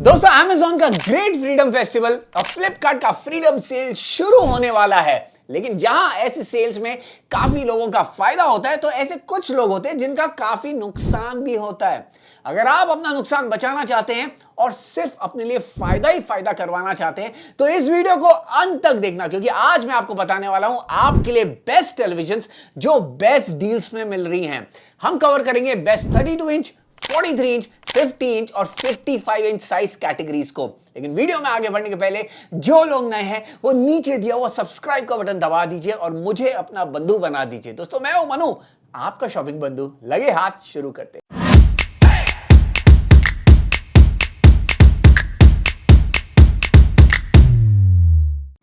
दोस्तों Amazon का great freedom festival और फ्लिपकार्ट का फ्रीडम सेल शुरू होने वाला है। लेकिन जहां ऐसे सेल्स में काफी लोगों का फायदा होता है तो ऐसे कुछ लोग होते हैं जिनका काफी नुकसान भी होता है। अगर आप अपना नुकसान बचाना चाहते हैं और सिर्फ अपने लिए फायदा ही फायदा करवाना चाहते हैं तो इस वीडियो को अंत तक देखना, क्योंकि आज मैं आपको बताने वाला हूं आपके लिए बेस्ट टेलीविजन जो बेस्ट डील्स में मिल रही हैं। हम कवर करेंगे बेस्ट 32 इंच, 43 इंच, 50 इंच और 55 इंच साइज कैटेगरीज को। लेकिन वीडियो में आगे बढ़ने के पहले जो लोग नए हैं वो नीचे दिया हुआ सब्सक्राइब का बटन दबा दीजिए और मुझे अपना बंधु बना दीजिए। दोस्तों मैं हूं मनु, आपका शॉपिंग बंधु। लगे हाथ, शुरू करते हैं।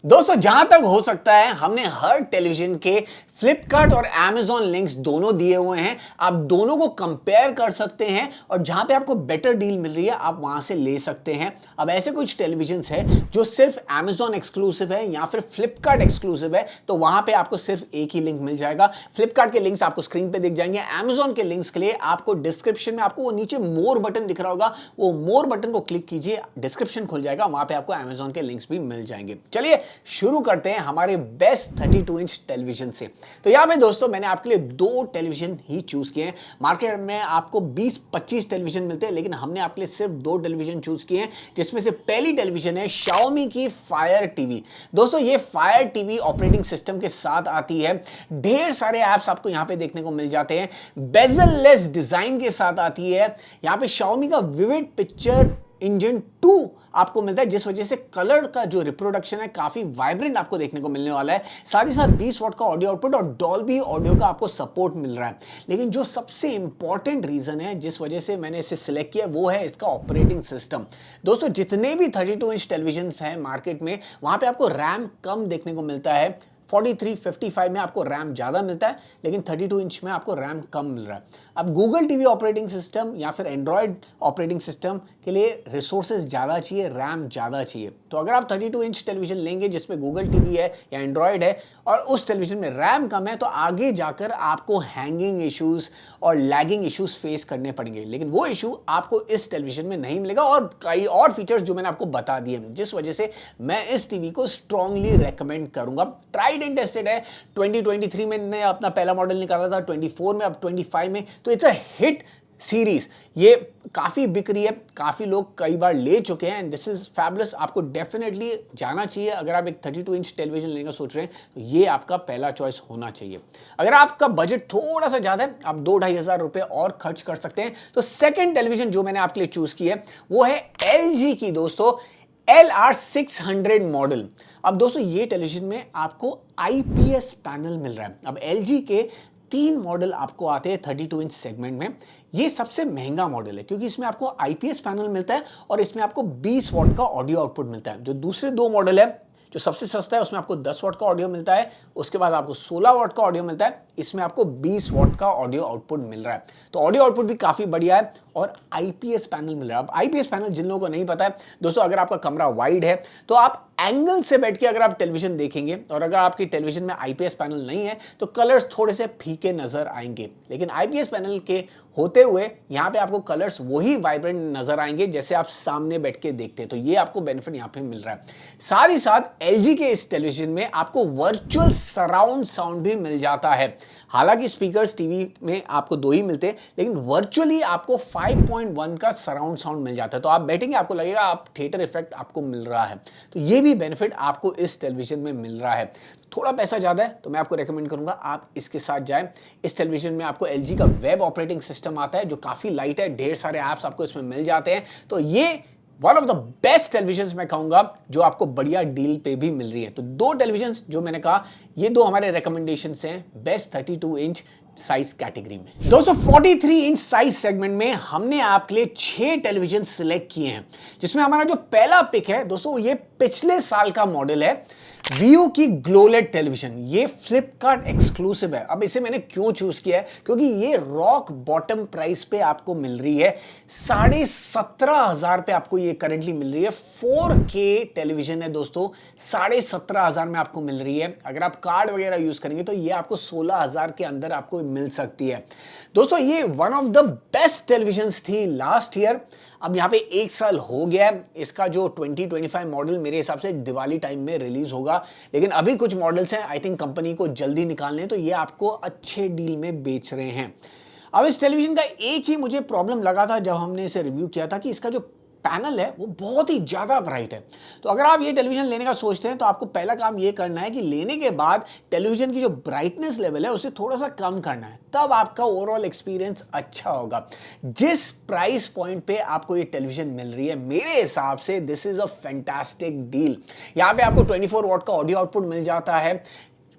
दोस्तों जहां तक हो सकता है हमने हर टेलीविजन के फ्लिपकार्ट और Amazon लिंक्स दोनों दिए हुए हैं। आप दोनों को कंपेयर कर सकते हैं और जहां पे आपको बेटर डील मिल रही है आप वहां से ले सकते हैं। अब ऐसे कुछ टेलीविजन्स हैं जो सिर्फ Amazon एक्सक्लूसिव है या फिर फ्लिपकार्ट एक्सक्लूसिव है, तो वहां पे आपको सिर्फ एक ही लिंक मिल जाएगा। फ्लिपकार्ट के लिंक्स आपको स्क्रीन पे दिख जाएंगे। Amazon के लिंक्स के लिए आपको डिस्क्रिप्शन में आपको वो नीचे मोर बटन दिख रहा होगा, वो मोर बटन को क्लिक कीजिए, डिस्क्रिप्शन खुल जाएगा, वहां पे आपको Amazon के लिंक्स भी मिल जाएंगे। चलिए शुरू करते हैं हमारे बेस्ट 32 इंच टेलीविजन से। तो यहां पे दोस्तों मैंने आपके लिए दो टेलीविजन ही चूज किए हैं। मार्केट में आपको 20-25 टेलीविजन मिलते हैं, लेकिन हमने आपके लिए सिर्फ दो टेलीविजन चूज किए हैं, जिसमें से पहली टेलीविजन है Xiaomi की फायर टीवी। दोस्तों ये फायर टीवी ऑपरेटिंग सिस्टम के साथ आती है। ढेर सारे ऐप्स आपको यहां पे देखने को मिल जाते हैं। बेजल लेस डिजाइन के साथ आती है। यहां पे Xiaomi का विविड पिक्चर इंजन 2 आपको मिलता है, जिस वजह से कलर का जो रिप्रोडक्शन है काफी वाइब्रेंट आपको देखने को मिलने वाला है। साथ ही साथ 20 वॉट का ऑडियो आउटपुट और डॉल्बी ऑडियो का आपको सपोर्ट मिल रहा है। लेकिन जो सबसे इंपॉर्टेंट रीजन है जिस वजह से मैंने इसे सिलेक्ट किया वो है इसका ऑपरेटिंग सिस्टम। दोस्तों जितने भी 32 इंच टेलीविजन हैं मार्केट में, वहां पे आपको रैम कम देखने को मिलता है। 43, 55 में आपको रैम ज़्यादा मिलता है, लेकिन 32 इंच में आपको रैम कम मिल रहा है। अब गूगल टीवी ऑपरेटिंग सिस्टम या फिर एंड्रॉयड ऑपरेटिंग सिस्टम के लिए रिसोर्सेज ज़्यादा चाहिए, रैम ज़्यादा चाहिए। तो अगर आप 32 इंच टेलीविजन लेंगे जिसमें गूगल टीवी है या एंड्रॉयड है और उस टेलीविजन में रैम कम है, तो आगे जाकर आपको हैंगिंग इश्यूज़ और लैगिंग इश्यूज़ फेस करने पड़ेंगे। लेकिन वो इशू आपको इस टेलीविजन में नहीं मिलेगा और कई और फीचर्स जो मैंने आपको बता दिए, जिस वजह से मैं इस टीवी को स्ट्रांगली रेकमेंड करूंगा। ट्राइड एंड टेस्टेड है। 2023 में ने अपना पहला मॉडल निकाला था, 24 में, अब 25 में, तो इट्स अ हिट सीरीज। ये काफी बिक रही है, काफी लोग कई बार ले चुके हैं एंड दिस इज फैबुलस। आपको डेफिनेटली जाना चाहिए। अगर आप एक 32 इंच टेलीविजन लेने का सोच रहे हैं तो ये आपका पहला चॉइस होना चाहिए। अगर आपका बजट थोड़ा सा ज्यादा है, आप 2-2.5 हजार रुपए और खर्च कर सकते हैं। तो सेकंड टेलीविजन जो मैंने आपके लिए चूज की है वो है LG की दोस्तों LR600 मॉडल। अब दोस्तों ये टेलीविजन में आपको IPS पैनल मिल रहा है। अब LG के 3 मॉडल आपको आते हैं 32 इंच सेगमेंट में। ये सबसे महंगा मॉडल है क्योंकि इसमें आपको IPS पैनल मिलता है और इसमें आपको 20 वॉट का ऑडियो आउटपुट मिलता है। जो दूसरे 2 मॉडल है, जो सबसे सस्ता है उसमें आपको 10 वॉट का ऑडियो मिलता है, उसके बाद आपको 16 वॉट का ऑडियो मिलता है, इसमें आपको 20 वॉट का ऑडियो आउटपुट मिल रहा है। तो ऑडियो आउटपुट भी काफी बढ़िया है और IPS पैनल मिल रहा है। अब IPS पैनल जिन लोगों को नहीं पता है दोस्तों, अगर आपका कमरा वाइड है तो आप एंगल से बैठ के अगर आप टेलीविजन देखेंगे और अगर आपकी टेलीविजन में IPS पैनल नहीं है तो कलर्स थोड़े से फीके नजर आएंगे। लेकिन IPS पैनल के होते हुए यहाँ पे आपको कलर्स वही वाइब्रेंट नजर आएंगे जैसे आप सामने बैठ के देखते हैं। तो ये आपको बेनिफिट यहाँ पे मिल रहा है। साथ ही साथ LG के इस टेलीविजन में आपको वर्चुअल सराउंड साउंड भी मिल जाता है। हालांकि स्पीकर्स टीवी में आपको 2 ही मिलते हैं, लेकिन वर्चुअली आपको 5.1 का सराउंड साउंड मिल जाता है। तो आप बैठेंगे आपको लगेगा आप थिएटर इफेक्ट आपको मिल रहा है। तो ये भी बेनिफिट आपको इस टेलीविजन में मिल रहा है। थोड़ा पैसा ज़्यादा है तो मैं आपको रेकमेंड करूंगा आप इसके साथ जाएं। इस टेलीविजन में आपको LG का वेब ऑपरेटिंग सिस्टम आता है जो काफ़ी लाइट है, ढेर सारे ऐप्स आपको इसमें मिल जाते हैं। तो ये one of the best television मैं कहूंगा जो आपको बढ़िया डील पे भी मिल रही है। तो 2 टेलीविजन जो मैंने कहा, ये 2 हमारे रिकमेंडेशन हैं बेस्ट 32 इंच साइज कैटेगरी में। दोस्तों 43 इंच साइज सेगमेंट में हमने आपके लिए 6 टेलीविजन सिलेक्ट किए हैं, जिसमें हमारा जो पहला पिक है दोस्तों ये पिछले साल का मॉडल है, Viu की ग्लोलेट टेलीविजन। ये फ्लिपकार्ट एक्सक्लूसिव है। अब इसे मैंने क्यों चूज किया है, क्योंकि ये रॉक बॉटम प्राइस पे आपको मिल रही है। 17,500 पे आपको ये करंटली मिल रही है। 4K टेलीविजन है दोस्तों, 17,500 में आपको मिल रही है। अगर आप कार्ड वगैरह यूज करेंगे तो ये आपको 16,000 के अंदर आपको मिल सकती है। दोस्तों ये one of the best television थी लास्ट ईयर। अब यहाँ पे 1 साल हो गया है, इसका जो 2025 मॉडल मेरे हिसाब से दिवाली टाइम में रिलीज होगा, लेकिन अभी कुछ मॉडल्स हैं आई थिंक कंपनी को जल्दी निकालने हैं, तो ये आपको अच्छे डील में बेच रहे हैं। अब इस टेलीविजन का एक ही मुझे प्रॉब्लम लगा था जब हमने इसे रिव्यू किया था कि इसका जो पैनल है वो बहुत ही ज़्यादा ब्राइट है। तो अगर आप ये टेलीविजन लेने का सोचते हैं तो आपको पहला काम ये करना है कि लेने के बाद टेलीविजन की जो ब्राइटनेस लेवल है उसे थोड़ा सा कम करना है, तब आपका ओवरऑल एक्सपीरियंस अच्छा होगा। जिस प्राइस पॉइंट पे आपको ये टेलीविजन मिल रही है मेरे हिसाब से this is a fantastic deal. यहाँ पे आपको 24 वॉट का ऑडियो आउटपुट मिल जाता है,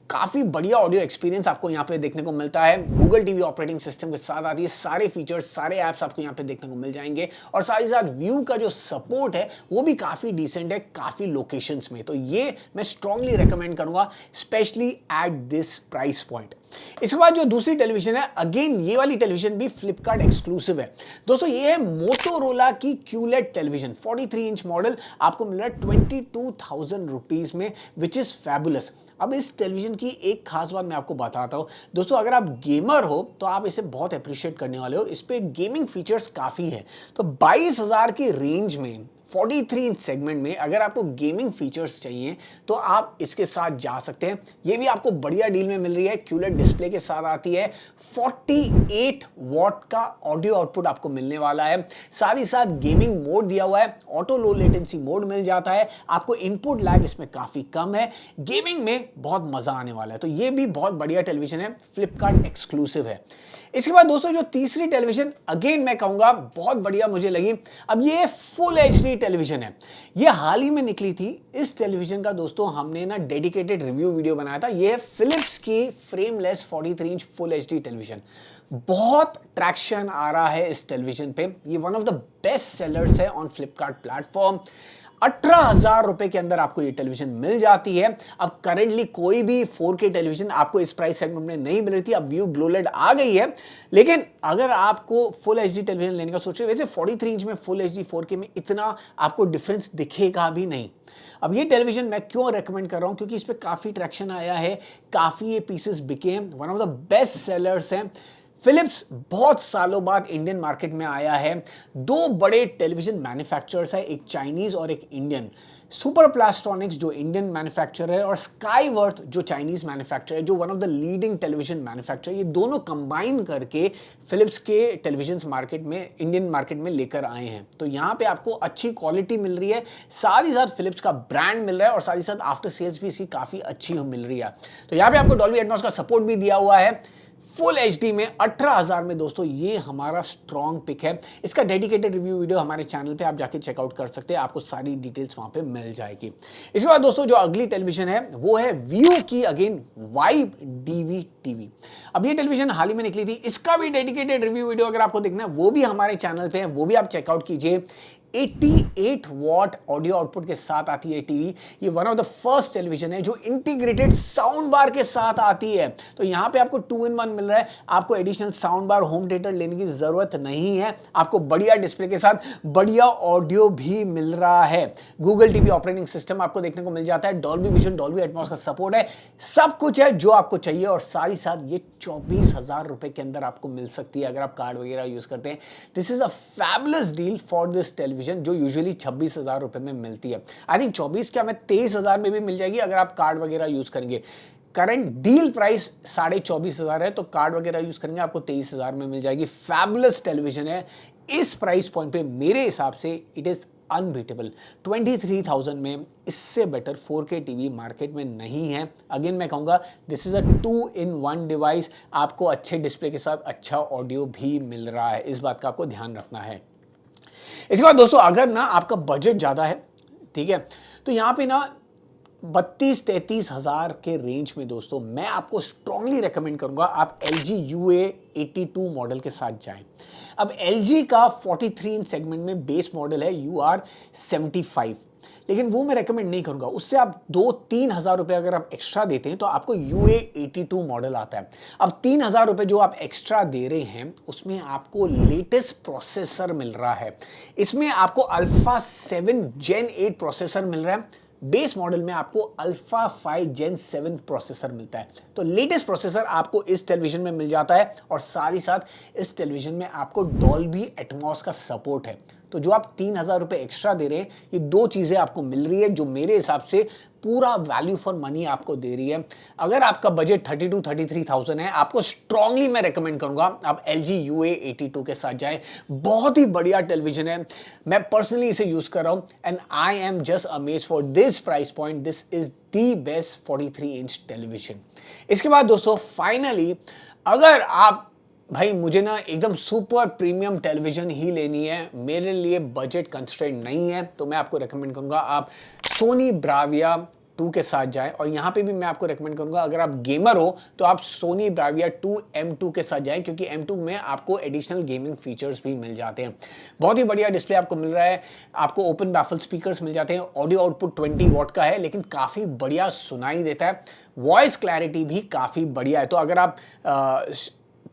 काफी बढ़िया ऑडियो एक्सपीरियंस आपको यहाँ पे देखने को मिलता है, गूगल टीवी ऑपरेटिंग सिस्टम के साथ आती है, सारे फीचर्स सारे ऐप्स आपको यहाँ पे देखने को मिल जाएंगे, और साथ ही साथ व्यू का जो सपोर्ट है वो भी काफी डिसेंट है काफी लोकेशंस में। तो ये मैं स्ट्रांगली रेकमेंड करूंगा specially at this price point. इसके बाद जो दूसरी टेलीविजन है, अगेन ये वाली टेलीविजन भी फ्लिपकार्ट एक्सक्लूसिव है दोस्तों। ये है मोटोरोला की QLED टेलीविजन, 43 इंच मॉडल आपको मिल रहा है 22,000 रुपीज में, विच इज फैबुलस। अब इस टेलीविजन की एक खास बात मैं आपको बताता हूं दोस्तों, अगर आप गेमर हो तो आप इसे बहुत अप्रिशिएट करने वाले हो, इस पे गेमिंग फीचर्स काफी है। तो 22,000 की रेंज में 43 इंच सेगमेंट में अगर आपको गेमिंग फीचर्स चाहिए तो आप इसके साथ जा सकते हैं। ये भी आपको बढ़िया डील में मिल रही है, QLED डिस्प्ले के साथ आती है, 48 वॉट का ऑडियो आउटपुट आपको मिलने वाला है, साथ ही साथ गेमिंग मोड दिया हुआ है, ऑटो लो लेटेंसी मोड मिल जाता है, आपको इनपुट लैग इसमें काफी कम है, गेमिंग में बहुत मजा आने वाला है। तो ये भी बहुत बढ़िया टेलीविजन है, फ्लिपकार्ट एक्सक्लूसिव है। इसके बाद दोस्तों जो तीसरी टेलीविजन अगेन मैं कहूंगा बहुत बढ़िया मुझे लगी, अब ये फुल HD टेलीविजन है, ये हाल ही में निकली थी। इस टेलीविजन का दोस्तों हमने ना डेडिकेटेड रिव्यू वीडियो बनाया था। ये है फिलिप्स की frameless 43 inch full HD television, बहुत ट्रैक्शन आ रहा है इस टेलीविजन पे, ये one of the best sellers है ऑन फ्लिपकार्ट प्लेटफॉर्म। 18,000 रुपए के अंदर आपको ये टेलीविजन मिल जाती है। अब करेंटली कोई भी 4K टेलीविजन आपको इस प्राइस सेगमेंट में नहीं मिल रही थी, अब व्यू ग्लोलेड आ गई है, लेकिन अगर आपको फुल HD टेलीविजन लेने का सोच रहे, वैसे 43 इंच में फुल HD 4K में इतना आपको डिफरेंस दिखेगा भी नहीं। अब ये टेलीविजन मैं क्यों रेकमेंड कर रहा हूं, क्योंकि इस पे काफी ट्रैक्शन आया है, काफी ये पीसेस बिके हैं, one of the best sellers हैं। फिलिप्स बहुत सालों बाद इंडियन मार्केट में आया है, दो बड़े टेलीविजन मैन्युफैक्चरर्स है, एक चाइनीज और एक इंडियन, सुपर प्लास्टोनिक्स जो इंडियन मैन्युफैक्चरर है और स्काईवर्थ जो चाइनीज मैन्युफैक्चरर है, जो one of the leading television manufacturer, ये दोनों कंबाइन करके फिलिप्स के टेलीविजन मार्केट में इंडियन मार्केट में लेकर आए हैं। तो यहाँ पे आपको अच्छी क्वालिटी मिल रही है, साथ ही साथ फिलिप्स का ब्रांड मिल रहा है, और साथ ही साथ आफ्टर सेल्स भी इसकी काफी अच्छी मिल रही है। तो यहाँ पे आपको डॉल्बी एटमॉस का सपोर्ट भी दिया हुआ है फुल HD में 18,000 में दोस्तों, ये हमारा स्ट्रॉन्ग पिक है। इसका डेडिकेटेड रिव्यू वीडियो हमारे चैनल पे आप जाके चेकआउट कर सकते हैं, आपको सारी डिटेल्स वहां पे मिल जाएगी। इसके बाद दोस्तों जो अगली टेलीविजन है वो है व्यू की अगेन वाइब DV TV। अब ये टेलीविजन हाल ही में निकली थी, इसका भी डेडिकेटेड रिव्यू वीडियो अगर आपको देखना है वो भी हमारे चैनल पे है, वो भी आप चेकआउट कीजिए। 88 वॉट ऑडियो आउटपुट के साथ आती है टीवी, ये one of the first television है जो इंटीग्रेटेड साउंड बार के साथ आती है। तो यहां पे आपको 2-in-1 मिल रहा है, आपको additional sound bar home theatre लेने की जरूरत नहीं है, आपको बढ़िया डिस्प्ले के साथ बढ़िया ऑडियो भी मिल रहा है, गूगल टीवी ऑपरेटिंग सिस्टम आपको देखने को मिल जाता है, डॉल्बी विजन डॉल्बी एटमॉस का सपोर्ट है, सब कुछ है जो आपको चाहिए, और साथ ही साथ ये 24,000 रुपए के अंदर आपको मिल सकती है अगर आप कार्ड वगैरह यूज करते हैं। This is a fabulous deal for this television जो यूजुअली 26,000 रुपए में मिलती है। आई थिंक 24 क्या, मैं 23,000 में भी मिल जाएगी अगर आप कार्ड वगैरह यूज करेंगे। करंट डील प्राइस 24,500 है, तो कार्ड वगैरह यूज करेंगे आपको 23,000 में मिल जाएगी। फैबुलस टेलीविजन है, इस प्राइस पॉइंट पे मेरे हिसाब से इट इज अनबीटेबल। 23,000 में इससे बेटर 4K टीवी मार्केट में नहीं है। अगेन मैं कहूंगा this is a 2-in-1 device, आपको अच्छे डिस्प्ले के साथ अच्छा ऑडियो भी मिल रहा है, इस बात का आपको ध्यान रखना है। इसके बाद दोस्तों अगर ना आपका बजट ज़्यादा है, ठीक है, तो यहाँ पे ना 32-33 हज़ार के रेंज में दोस्तों मैं आपको स्ट्रांगली रेकमेंड करूंगा आप LG UA82 मॉडल के साथ जाएं। अब LG का 43 इंच सेगमेंट में बेस मॉडल है UR75, लेकिन वो मैं रेकमेंड नहीं करूंगा, उससे आप 2-3 हज़ार रुपए अगर आप एक्स्ट्रा देते हैं तो आपको UA82 मॉडल आता है। अब 3,000 रुपए जो आप एक्स्ट्रा दे रहे हैं उसमें आपको लेटेस्ट प्रोसेसर मिल रहा है, इसमें आपको अल्फा 7 Gen 8 प्रोसेसर मिल रहा है, बेस मॉडल में आपको अल्फा 5 Gen 7 प्रोसेसर मिलता है। तो लेटेस्ट प्रोसेसर आपको इस टेलीविजन में मिल जाता है, और साथ ही साथ इस टेलीविजन में आपको डॉल्बी एटमॉस का सपोर्ट है। तो तो जो आप 3,000 रुपए एक्स्ट्रा दे रहे हैं, ये दो चीज़ें आपको मिल रही है जो मेरे हिसाब से पूरा वैल्यू फॉर मनी आपको दे रही है। अगर आपका बजट 32-33,000 है, आपको स्ट्रांगली मैं रेकमेंड करूंगा आप LG UA82 के साथ जाएं। बहुत ही बढ़िया टेलीविजन है, मैं पर्सनली इसे यूज कर रहा हूं and I am just amazed for this price point. This is the best 43 inch television. इसके बाद दोस्तों फाइनली, अगर आप भाई मुझे ना एकदम सुपर प्रीमियम टेलीविजन ही लेनी है, मेरे लिए बजट कंस्ट्रेंट नहीं है, तो मैं आपको रेकमेंड करूंगा आप सोनी ब्राविया 2 के साथ जाएं। और यहां पे भी मैं आपको रेकमेंड करूंगा अगर आप गेमर हो तो आप सोनी ब्राविया 2 M2 के साथ जाएं, क्योंकि M2 में आपको एडिशनल गेमिंग फीचर्स भी मिल जाते हैं। बहुत ही बढ़िया डिस्प्ले आपको मिल रहा है, आपको ओपन बैफल स्पीकर्स मिल जाते हैं, ऑडियो आउटपुट 20 वॉट का है लेकिन काफ़ी बढ़िया सुनाई देता है, वॉइस क्लैरिटी भी काफ़ी बढ़िया है। तो अगर आप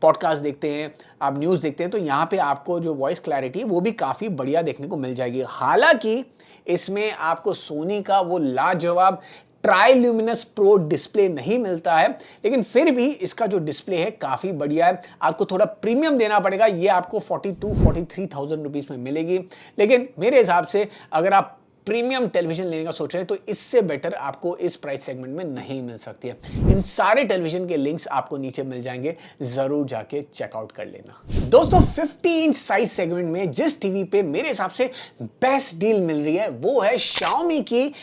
पॉडकास्ट देखते हैं, आप न्यूज़ देखते हैं, तो यहाँ पे आपको जो वॉइस क्लैरिटी है वो भी काफ़ी बढ़िया देखने को मिल जाएगी। हालांकि इसमें आपको सोनी का वो लाजवाब ट्राइल्यूमिनस प्रो डिस्प्ले नहीं मिलता है, लेकिन फिर भी इसका जो डिस्प्ले है काफ़ी बढ़िया है। आपको थोड़ा प्रीमियम देना पड़ेगा, ये आपको 42-43,000 रुपीज़ में मिलेगी, लेकिन मेरे हिसाब से अगर आप प्रीमियम टेलीविजन लेने का सोच रहे हैं तो इससे बेटर आपको इस प्राइस सेगमेंट में नहीं मिल सकती है। इन सारे टेलीविजन के लिंक्स आपको नीचे मिल जाएंगे, जरूर जाके चेकआउट कर लेना। दोस्तों 50 इंच साइज सेगमेंट में जिस टीवी पे मेरे हिसाब से बेस्ट डील मिल रही है वो है Xiaomi की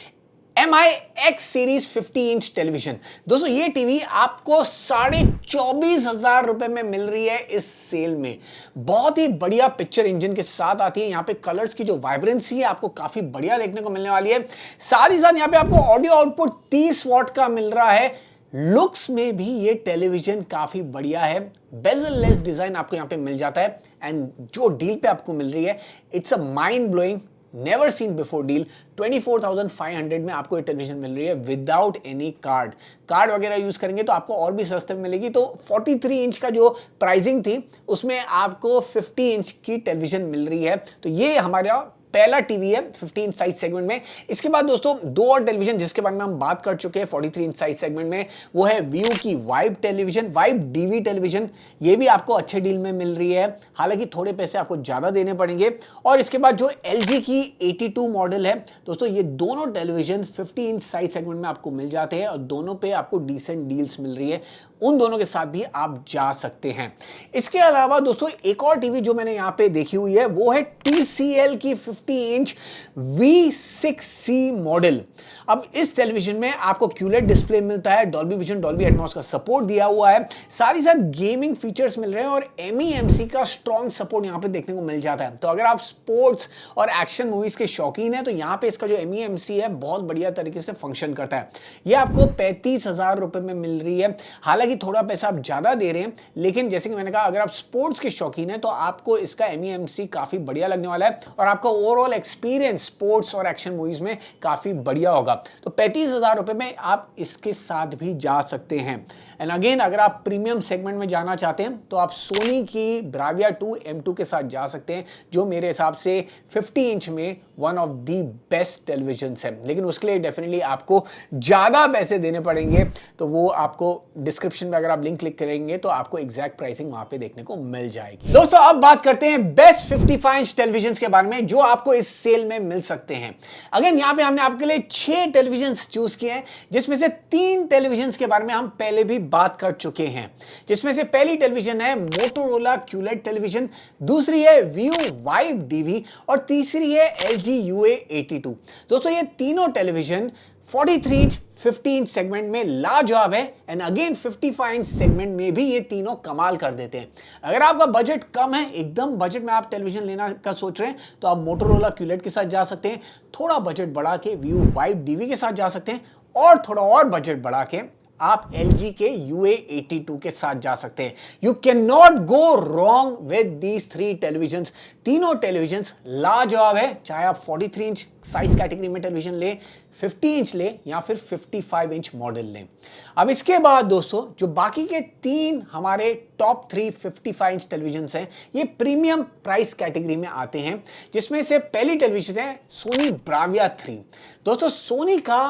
MI X series 50 inch television. दोस्तों ये टीवी आपको 24,500 रुपए में मिल रही है इस सेल में। बहुत ही बढ़िया पिक्चर इंजन के साथ आती है, यहाँ पे कलर्स की जो वाइब्रेंसी है आपको काफी बढ़िया देखने को मिलने वाली है। साथ ही साथ यहाँ पे आपको ऑडियो आउटपुट 30 वॉट का मिल रहा है। लुक्स में भी ये टेलीविजन काफी बढ़िया है, बेजल लेस डिजाइन आपको यहाँ पे मिल जाता है एंड जो डील पे आपको मिल रही है it's a mind blowing never seen before deal. 24,500 में आपको ये टेलीविजन मिल रही है विदाउट एनी कार्ड वगैरह यूज करेंगे तो आपको और भी सस्ते में मिलेगी। तो 43 इंच का जो प्राइसिंग थी उसमें आपको 50 इंच की टेलीविजन मिल रही है। तो ये हमारा पहला टीवी है 15 इंच साइज सेगमेंट में। इसके बाद दोस्तों दो और टेलीविजन जिसके बारे में हम बात कर चुके हैं 43 इंच साइज सेगमेंट में, वो है व्यू की vibe television, vibe DV television. ये भी आपको अच्छे डील में मिल रही है, हालांकि थोड़े पैसे आपको ज्यादा देने पड़ेंगे। और इसके बाद जो LG की 82 मॉडल है दोस्तों, ये दोनों टेलीविजन 50 इंच साइज सेगमेंट में आपको मिल जाते हैं और दोनों पे आपको डिसेंट डील्स मिल रही है, उन दोनों के साथ भी आप जा सकते हैं। इसके अलावा दोस्तों एक और टीवी जो मैंने यहां पे देखी हुई है वो है TCL की 50 इंच V6C मॉडल। अब इस टेलीविजन में आपको QLED डिस्प्ले मिलता है, डॉल्बी विजन, डॉल्बी एटमॉस का सपोर्ट दिया हुआ है, साथ ही साथ गेमिंग फीचर्स मिल रहे हैं और MEMC का स्ट्रॉन्ग सपोर्ट यहां पे देखने को मिल जाता है। तो अगर आप स्पोर्ट्स और एक्शन मूवीज के शौकीन हैं तो यहां पे इसका जो MEMC है बहुत बढ़िया तरीके से फंक्शन करता है। यह आपको 35,000 रुपए में मिल रही है, हालांकि थोड़ा पैसा आप ज्यादा दे रहे हैं, लेकिन जैसे कि मैंने कहा अगर आप स्पोर्ट्स के शौकीन हैं तो आपको इसका MEMC काफी बढ़िया लगने वाला है और आपका ओवरऑल एक्सपीरियंस स्पोर्ट्स और एक्शन मूवीज में काफी बढ़िया होगा। तो 35,000 रुपए में आप इसके साथ भी जा सकते हैं। एंड अगेन अगर आप प्रीमियम सेगमेंट में जाना चाहते हैं तो आप सोनी की ब्राविया 2 M2 के साथ जा सकते हैं, जो मेरे हिसाब से 50 इंच में one of the best television है, लेकिन उसके लिए डेफिनेटली आपको ज्यादा पैसे देने पड़ेंगे। तो वो आपको डिस्क्रिप्शन में अगर आप लिंक क्लिक करेंगे तो आपको एग्जैक्ट प्राइसिंग वहां पे देखने को मिल जाएगी। दोस्तों अब बात करते हैं बेस्ट 55 इंच टेलीविजन के बारे में जो आपको इस सेल में मिल सकते हैं। अगेन यहां पे हमने आपके लिए 6 टेलीविजन चूज किए हैं, जिसमें से 3 टेलीविजन के बारे में हम पहले भी बात कर चुके हैं, जिसमें से पहली टेलीविजन है मोटोरोला QLED टेलीविजन, दूसरी है व्यू वाइब डीवी और तीसरी है LG UA82। दोस्तों ये तीनों टेलीविजन 43 इंच 50 इंच सेगमेंट में लाजवाब है एंड अगेन 55 इंच सेगमेंट में भी ये तीनों कमाल कर देते हैं। अगर आपका बजट कम है, एकदम बजट में आप टेलीविजन लेना का सोच रहे हैं तो आप मोटोरोला QLED के साथ जा सकते हैं, थोड़ा बजट बढ़ा के व्यू वाइब डीवी के साथ जा सकते हैं और थोड़ा और बजट बढ़ा के आप LG के UA82 के साथ जा सकते हैं। You can not go wrong with these 3 televisions. तीनों टेलीविजन्स लाजवाब है, चाहे आप 43 इंच साइज कैटेगरी में टेलीविजन ले, 50 इंच ले या फिर 55 इंच मॉडल लें। अब इसके बाद दोस्तों जो बाकी के 3 हमारे टॉप 3 55 इंच टेलीविजन हैं, ये प्रीमियम प्राइस कैटेगरी में आते हैं, जिसमें से पहली टेलीविजन है सोनी ब्राविया 3। दोस्तों सोनी का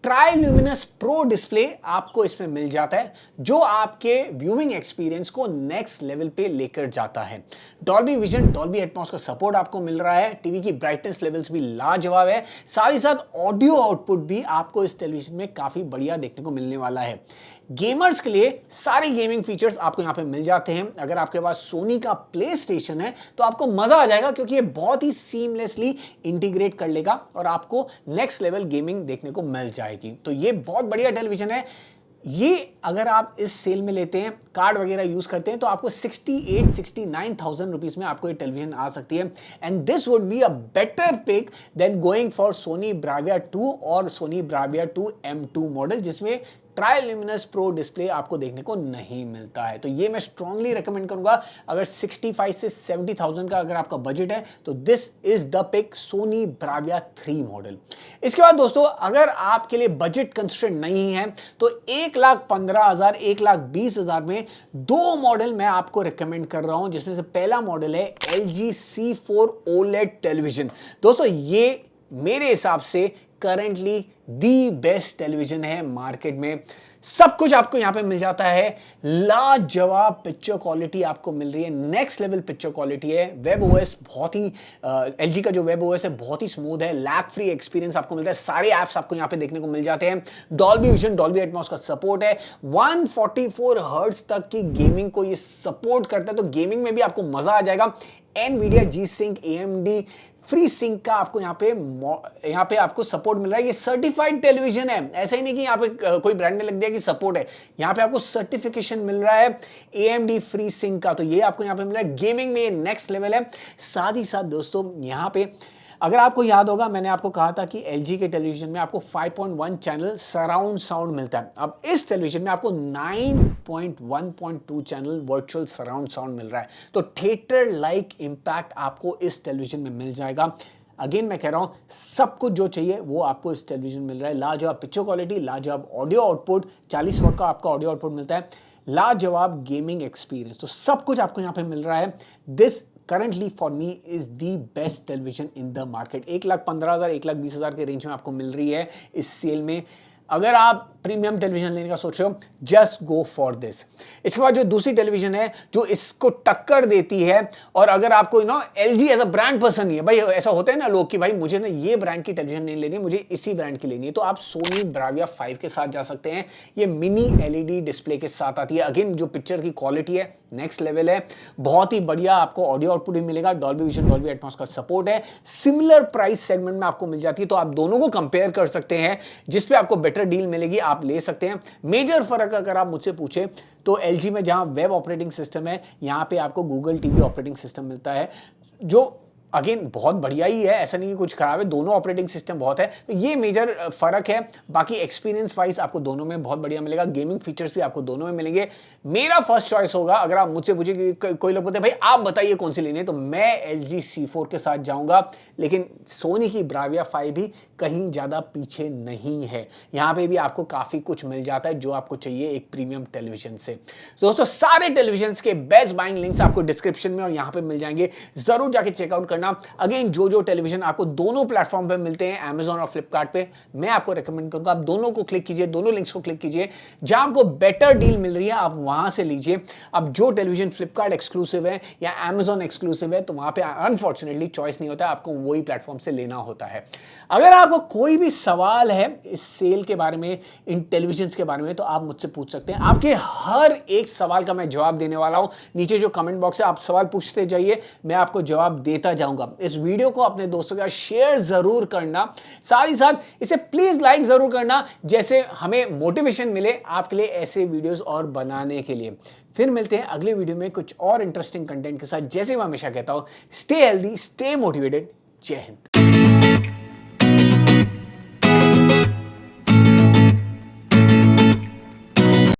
ट्राइल्यूमिनस प्रो डिस्प्ले आपको इसमें मिल जाता है, जो आपके व्यूइंग एक्सपीरियंस को नेक्स्ट लेवल पे लेकर जाता है। डॉल्बी विजन, डॉल्बी एटमॉस का सपोर्ट आपको मिल रहा है। टीवी की ब्राइटनेस लेवल्स भी लाजवाब है। साथ ही साथ ऑडियो आउटपुट भी आपको इस टेलीविजन में काफी बढ़िया देखने को मिलने वाला है। गेमर्स के लिए सारे गेमिंग फीचर्स आपको यहां पे मिल जाते हैं। अगर आपके पास सोनी का प्ले स्टेशन है तो आपको मजा आ जाएगा, क्योंकि ये बहुत ही सीमलेसली इंटीग्रेट कर लेगा और आपको नेक्स्ट लेवल गेमिंग देखने को मिल जाएगी। तो ये बहुत बढ़िया टेलीविजन है। ये अगर आप इस सेल में लेते हैं, कार्ड वगैरह यूज करते हैं, तो आपको 68-69,000 रुपीज में आपको ये टेलीविजन आ सकती है। And this would be a better pick than going for Sony Bravia 2 और सोनी ब्राविया 2 M2 मॉडल, जिसमें ट्राइल्यूमिनस प्रो डिस्प्ले आपको देखने को नहीं मिलता है। तो ये मैं स्ट्रांगली रेकमेंड करूंगा। अगर 65 से 70,000 का अगर आपका बजट है तो this is the pick, Sony Bravia 3 model. इसके बाद दोस्तों, अगर आपके लिए बजट कंस्ट्रेंट नहीं है तो 1,15,000 1,20,000 में दो मॉडल मैं आपको रेकमेंड कर रहा हूं, जिसमें से पहला मॉडल है LG C4 OLED टेलीविजन। दोस्तों, ये मेरे हिसाब से करेंटली दी बेस्ट टेलीविजन है मार्केट में। सब कुछ आपको यहां पे मिल जाता है। लाजवाब पिक्चर क्वालिटी आपको मिल रही है, नेक्स्ट लेवल पिक्चर क्वालिटी है। वेब ओएस बहुत ही एलजी का जो वेब ओएस है बहुत ही स्मूथ है। लैग फ्री एक्सपीरियंस आपको मिलता है। सारे ऐप्स आपको यहां पे देखने को मिल जाते हैं। डॉल्बी विजन, डॉल्बी एटमॉस का सपोर्ट है। 144 हर्ट्ज तक की गेमिंग को ये सपोर्ट करता है, तो गेमिंग में भी आपको मजा आ जाएगा। Nvidia G sync, AMD free sync का आपको यहाँ पे आपको सपोर्ट मिल रहा है। ये सर्टिफाइड टेलीविजन है, ऐसा ही नहीं कि यहाँ पे कोई ब्रांड ने लग दिया कि सपोर्ट है। यहाँ पे आपको सर्टिफिकेशन मिल रहा है AMD फ्री सिंक का, तो ये आपको यहाँ पे मिल रहा है। गेमिंग में ये नेक्स्ट लेवल है। साथ ही साथ दोस्तों, यहाँ पे अगर आपको याद होगा, मैंने आपको कहा था कि LG के टेलीविजन में आपको 5.1 चैनल सराउंड साउंड मिलता है। अब इस टेलीविजन में आपको 9.1.2 चैनल वर्चुअल सराउंड साउंड मिल रहा है। तो थिएटर लाइक इंपैक्ट आपको इस टेलीविजन में मिल जाएगा। अगेन मैं कह रहा हूं, सब कुछ जो चाहिए वो आपको इस टेलीविजन में मिल रहा है। लाजवाब पिक्चर क्वालिटी, लाजवाब ऑडियो आउटपुट, 40 वाट का आपका ऑडियो आउटपुट मिलता है, लाजवाब गेमिंग एक्सपीरियंस, तो सब कुछ आपको यहां पे मिल रहा है। This currently for me is the best television in the market। 1,15,000 1,20,000 के रेंज में आपको मिल रही है इस सेल में। अगर आप प्रीमियम टेलीविजन लेने का सोच रहे हो, जस्ट गो फॉर दिस। इसके बाद जो दूसरी टेलीविजन है जो इसको टक्कर देती है, और अगर आपको LG एज अ ब्रांड पसंद नहीं है, भाई ऐसा होता है ना लोग कि भाई मुझे ना ये ब्रांड की टेलीविजन नहीं लेनी है, मुझे इसी ब्रांड की लेनी है, तो आप सोनी ब्राविया 5 के साथ जा सकते हैं। ये मिनी LED डिस्प्ले के साथ आती है। अगेन जो पिक्चर की क्वालिटी है नेक्स्ट लेवल है, बहुत ही बढ़िया। आपको ऑडियो आउटपुट भी मिलेगा, डॉल्बी विजन, डॉल्बी एटमॉस का सपोर्ट है। सिमिलर प्राइस सेगमेंट में आपको मिल जाती है, तो आप दोनों को कंपेयर कर सकते हैं, जिसपे आपको बेटर डील मिलेगी आप ले सकते हैं। मेजर फर्क अगर आप मुझसे पूछे तो LG में जहां वेब ऑपरेटिंग सिस्टम है, यहां पे आपको गूगल टीवी ऑपरेटिंग सिस्टम मिलता है, जो अगेन बहुत बढ़िया ही है, ऐसा नहीं कि कुछ खराब है, दोनों ऑपरेटिंग सिस्टम बहुत है। तो ये मेजर फर्क है। बाकी एक्सपीरियंस वाइज आपको दोनों में बहुत बढ़िया मिलेगा। गेमिंग फीचर्स भी आपको दोनों में मिलेंगे। मेरा फर्स्ट चॉइस होगा, अगर आप मुझसे पूछे कि कोई लोग बोलते हैं भाई आप बताइए कौन सी लेनी है, तो मैं LG C4 के साथ जाऊंगा। लेकिन सोनी की ब्राविया 5 भी कहीं ज्यादा पीछे नहीं है। यहां पे भी आपको काफी कुछ मिल जाता है जो आपको चाहिए एक प्रीमियम टेलीविजन से। दोस्तों, सारे टेलीविजन के बेस्ट बाइंग लिंक्स आपको डिस्क्रिप्शन में और यहां पे मिल जाएंगे, जरूर जाके चेकआउट करना। अगेन जो टेलीविजन आपको दोनों प्लेटफॉर्म पे मिलते हैं, Amazon और फ्लिपकार्ट पे, मैं आपको रेकमेंड करूंगा आप दोनों को क्लिक कीजिए, दोनों लिंक्स को क्लिक कीजिए। जहां आपको बेटर डील मिल रही है आप वहां से लीजिए। अब जो टेलीविजन फ्लिपकार्ट एक्सक्लूसिव है या Amazon एक्सक्लूसिव है, तो वहां पे अनफॉर्चुनेटली चॉइस नहीं होता, आपको वही प्लेटफॉर्म से लेना होता है। अगर आपको कोई भी सवाल है इस सेल के बारे में, इन टेलीविजन के बारे में, तो आप मुझसे पूछ सकते हैं। आपके हर एक सवाल का मैं जवाब देने वाला हूं। नीचे जो कमेंट बॉक्स है आप सवाल पूछते जाइए, मैं आपको जवाब देता जाऊंगा। इस वीडियो को अपने दोस्तों के साथ शेयर जरूर करना, साथ ही साथ इसे प्लीज लाइक जरूर करना, जैसे हमें मोटिवेशन मिले आपके लिए ऐसे वीडियोस और बनाने के लिए। फिर मिलते हैं अगले वीडियो में कुछ और इंटरेस्टिंग कंटेंट के साथ। जैसे मैं हमेशा कहता हूं, स्टे हेल्दी, स्टे मोटिवेटेड। जय हिंद।